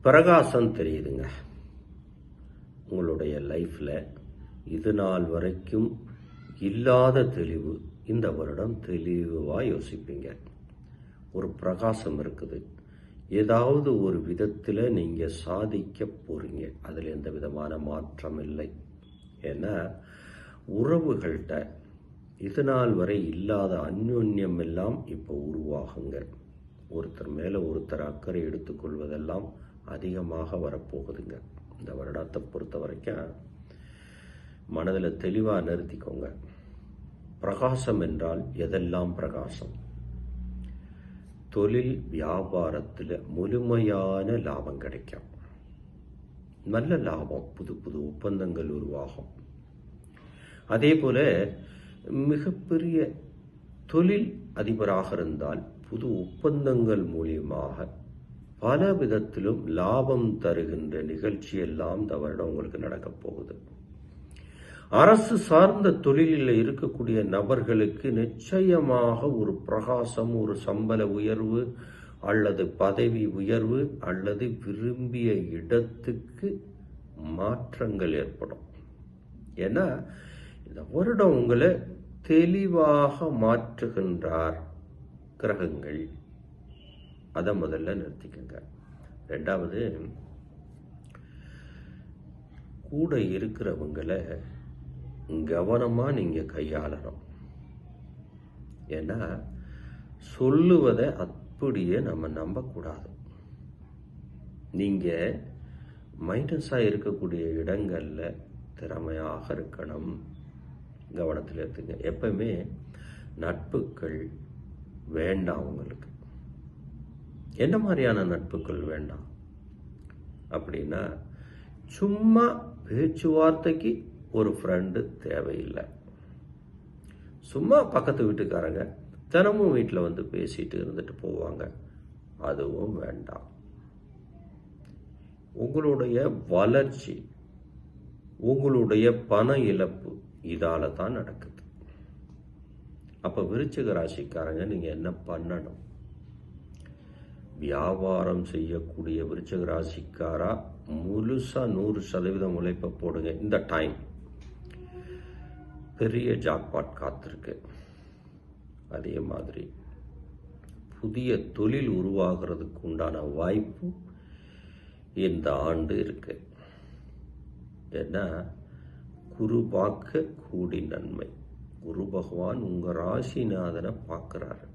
பிரகாசம் தெரியுதுங்க உங்களுடைய லைஃப்பில். இது நாள் வரைக்கும் இல்லாத தெளிவு இந்த வருடம் தெளிவாக யோசிப்பீங்க. ஒரு பிரகாசம் இருக்குது. ஏதாவது ஒரு விதத்தில் நீங்கள் சாதிக்க போகிறீங்க. அதில் எந்த விதமான மாற்றம் இல்லை. ஏன்னா உறவுகள்கிட்ட இது நாள் வரை இல்லாத அந்யோன்யம் எல்லாம் இப்போ உருவாகுங்க. ஒருத்தர் மேலே ஒருத்தர் அக்கறை எடுத்துக்கொள்வதெல்லாம் அதிகமாக வரப்போகுதுங்க. இந்த வருடத்தை பொறுத்த வரைக்கும் மனதில் தெளிவாக நிறுத்திக்கோங்க. பிரகாசம் என்றால் எதெல்லாம் பிரகாசம்? தொழில் வியாபாரத்தில் முழுமையான லாபம் கிடைக்கும். நல்ல லாபம், புது புது ஒப்பந்தங்கள் உருவாகும். அதே போல மிகப்பெரிய தொழில் அதிபராக இருந்தால் புது ஒப்பந்தங்கள் மூலியமாக பல விதத்திலும் லாபம் தருகின்ற நிகழ்ச்சி எல்லாம் இந்த வருடம் உங்களுக்கு நடக்கப் போகுது. அரசு சார்ந்த தொழிலில் இருக்கக்கூடிய நபர்களுக்கு நிச்சயமாக ஒரு பிரகாசம், ஒரு சம்பள உயர்வு அல்லது பதவி உயர்வு அல்லது விரும்பிய இடத்துக்கு மாற்றங்கள் ஏற்படும். ஏன்னா இந்த வருடம் உங்களை தெளிவாக மாற்றுகின்றார் கிரகங்கள். அதை முதல்ல நிறுத்திக்கங்க. ரெண்டாவது, கூட இருக்கிறவங்களை கவனமாக நீங்கள் கையாளணும். ஏன்னா சொல்லுவதை அப்படியே நம்ம நம்பக்கூடாது. நீங்கள் மைனஸாக இருக்கக்கூடிய இடங்களில் திறமையாக இருக்கணும். கவனத்தில் எடுத்துங்க. எப்பவுமே நட்புகள் வேண்டாம் உங்களுக்கு. என்ன மாதிரியான நட்புகள் வேண்டாம் அப்படின்னா, சும்மா பேச்சுவார்த்தைக்கு ஒரு ஃப்ரெண்டு தேவையில்லை. சும்மா பக்கத்து வீட்டுக்காரங்க தினமும் வீட்டில் வந்து பேசிட்டு இருந்துட்டு போவாங்க, அதுவும் வேண்டாம். உங்களுடைய வளர்ச்சி, உங்களுடைய பண இழப்பு இதால தான் நடக்குது. அப்ப விருச்சிக ராசிக்காரங்க நீங்க என்ன பண்ணணும்? வியாபாரம் செய்யக்கூடிய விருச்சிக ராசிக்காரா முழுசா 100% உழைப்ப போடுங்க. இந்த டைம் பெரிய ஜாக்பாட் காத்திருக்கு. அதே மாதிரி புதிய தொழில் உருவாகிறதுக்கு உண்டான வாய்ப்பு இந்த ஆண்டு இருக்கு. ஏன்னா குரு பார்க்க கூடி நன்மை. குரு பகவான் உங்க ராசிநாதனை பார்க்கிறாரு.